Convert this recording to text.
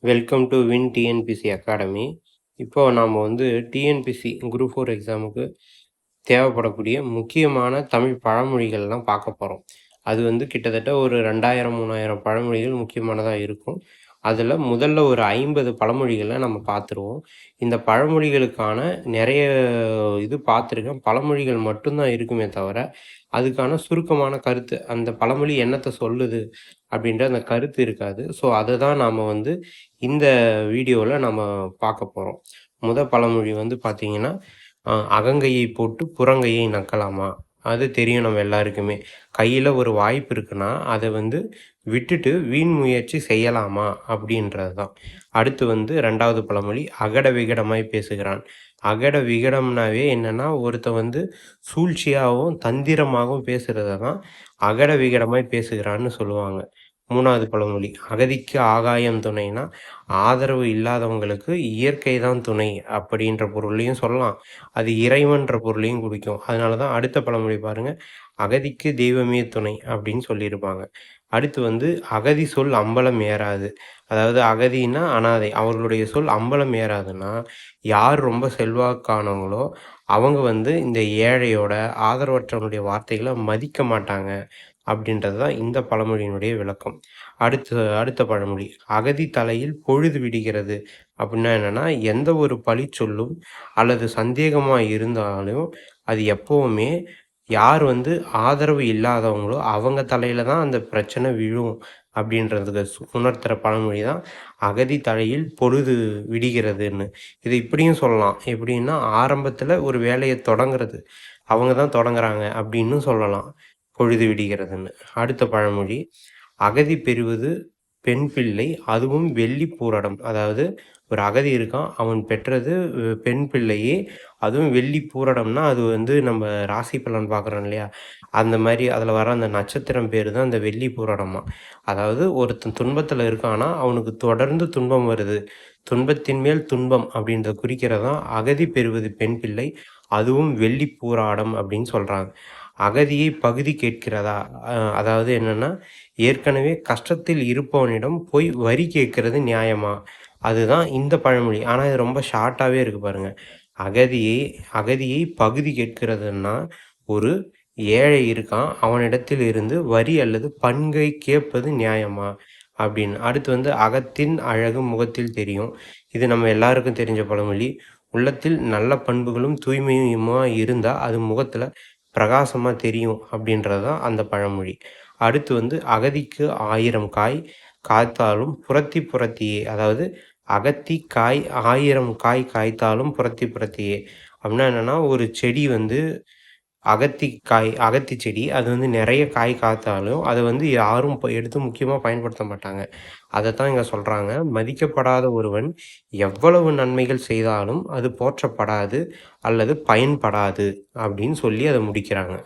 Welcome to Win TNPSC academy. இப்போ நாம் வந்து டிஎன்பிசி குரூப் 4 எக்ஸாமுக்கு தேவைப்படக்கூடிய முக்கியமான தமிழ் பழமொழிகள்லாம் பார்க்க போகிறோம். அது வந்து கிட்டத்தட்ட ஒரு 2000 3000 பழமொழிகள் முக்கியமானதாக இருக்கும். அதில் முதல்ல ஒரு 50 பழமொழிகளை நம்ம பார்த்துருவோம். இந்த பழமொழிகளுக்கான நிறைய இது பார்த்துருக்கேன். பழமொழிகள் மட்டும்தான் இருக்குமே தவிர அதுக்கான சுருக்கமான கருத்து, அந்த பழமொழி என்னத்தை சொல்லுது அப்படின்ற அந்த கருத்து இருக்காது. ஸோ அதை தான் நாம் வந்து இந்த வீடியோவில் நம்ம பார்க்க போகிறோம். பழமொழி வந்து பார்த்தீங்கன்னா, அகங்கையை போட்டு புறங்கையை நக்கலாமா. அது தெரியும் நம்ம எல்லாருக்குமே. கையில் ஒரு வாய்ப்பு இருக்குன்னா அதை வந்து விட்டுட்டு வீண் முயற்சி செய்யலாமா அப்படின்றது தான். அடுத்து வந்து 2வது பழமொழி, அகட விகடமாய் பேசுகிறான். அகட விகடம்னாவே என்னன்னா, ஒருத்தன் வந்து சூழ்ச்சியாகவும் தந்திரமாகவும் பேசுகிறத தான் அகட விகடமாய் பேசுகிறான்னு சொல்லுவாங்க. 3வது பழமொழி, அகதிக்கு ஆகாயம் துணைனா, ஆதரவு இல்லாதவங்களுக்கு இயற்கை தான் துணை அப்படின்ற பொருளையும் சொல்லலாம். அது இறைவன்ற பொருளையும் குறிக்கும். அதனால தான் அடுத்த பழமொழி பாருங்க, அகதிக்கு தெய்வமே துணை அப்படின்னு சொல்லியிருப்பாங்க. அடுத்து வந்து அகதி சொல் அம்பலம் ஏறாது. அதாவது அகதின்னா அனாதை. அவர்களுடைய சொல் அம்பலம் ஏறாதுன்னா, யார் ரொம்ப செல்வாக்கானவங்களோ அவங்க வந்து இந்த ஏழையோட, ஆதரவற்றவனுடைய வார்த்தைகளை மதிக்க மாட்டாங்க அப்படின்றது தான் இந்த பழமொழியினுடைய விளக்கம். அடுத்த பழமொழி, அகதி தலையில் பொழுது விடுகிறது. அப்படின்னா என்னன்னா, எந்த ஒரு பழிச்சொல்லும் அல்லது சந்தேகமாக இருந்தாலும் அது எப்போவுமே யார் வந்து ஆதரவு இல்லாதவங்களோ அவங்க தலையில் தான் அந்த பிரச்சனை விழும் அப்படின்றதுக்கு உணர்த்துகிற பழமொழி தான் அகதி தலையில் பொழுது விடுகிறதுன்னு. இது இப்படியும் சொல்லலாம். எப்படின்னா, ஆரம்பத்தில் ஒரு வேலையை தொடங்குறது அவங்க தான் தொடங்குறாங்க அப்படின்னு சொல்லலாம், பொழுது விடுகிறதுன்னு. அடுத்த பழமொழி, அகதி பெறுவது பெண் பிள்ளை, அதுவும் வெள்ளி பூரடம். அதாவது ஒரு அகதி இருக்கான், அவன் பெற்றது பெண் பிள்ளையே, அதுவும் வெள்ளி பூரடம்னா அது வந்து நம்ம ராசி பலன் பார்க்குறோம் இல்லையா, அந்த மாதிரி அதில் வர அந்த நட்சத்திரம் பேர் தான் அந்த வெள்ளி பூரடமா. அதாவது ஒருத்தன் துன்பத்தில் இருக்கானா அவனுக்கு தொடர்ந்து துன்பம் வருது, துன்பத்தின் மேல் துன்பம் அப்படின்றத குறிக்கிறதான் அகதி பெறுவது பெண் பிள்ளை, அதுவும் வெள்ளி பூராடம் அப்படின்னு சொல்கிறாங்க. அகதியை பகுதி கேட்கிறதா, அதாவது என்னென்னா, ஏற்கனவே கஷ்டத்தில் இருப்பவனிடம் போய் வரி கேட்கறது நியாயமா, அதுதான் இந்த பழமொழி. ஆனால் இது ரொம்ப ஷார்ட்டாகவே இருக்குது பாருங்கள். அகதியை பகுதி கேட்கிறதுன்னா, ஒரு ஏழை இருக்கான், அவனிடத்தில் இருந்து வரி அல்லது பங்கை கேட்பது நியாயமா அப்படின்னு. அடுத்து வந்து அகத்தின் அழகு முகத்தில் தெரியும். இது நம்ம எல்லாருக்கும் தெரிஞ்ச பழமொழி. உள்ளத்தில் நல்ல பண்புகளும் தூய்மையுமா இருந்தால் அது முகத்தில் பிரகாசமாக தெரியும் அப்படின்றது தான் அந்த பழமொழி. அடுத்து வந்து அகதிக்கு 1000 காய் காய்த்தாலும் புறத்தியே. அதாவது அகத்தி காய் 1000 காய் காய்த்தாலும் புறத்தியே. அப்படின்னா என்னென்னா, ஒரு செடி வந்து அகத்தி செடி அது வந்து நிறைய காய் காய்த்தாலும் அதை வந்து யாரும் எடுத்து முக்கியமாக பயன்படுத்த மாட்டாங்க. அதை தான் இங்கே சொல்கிறாங்க. மதிக்கப்படாத ஒருவன் எவ்வளவு நன்மைகள் செய்தாலும் அது போற்றப்படாது அல்லது பயன்படாது அப்படின்னு சொல்லி அதை முடிக்கிறாங்க.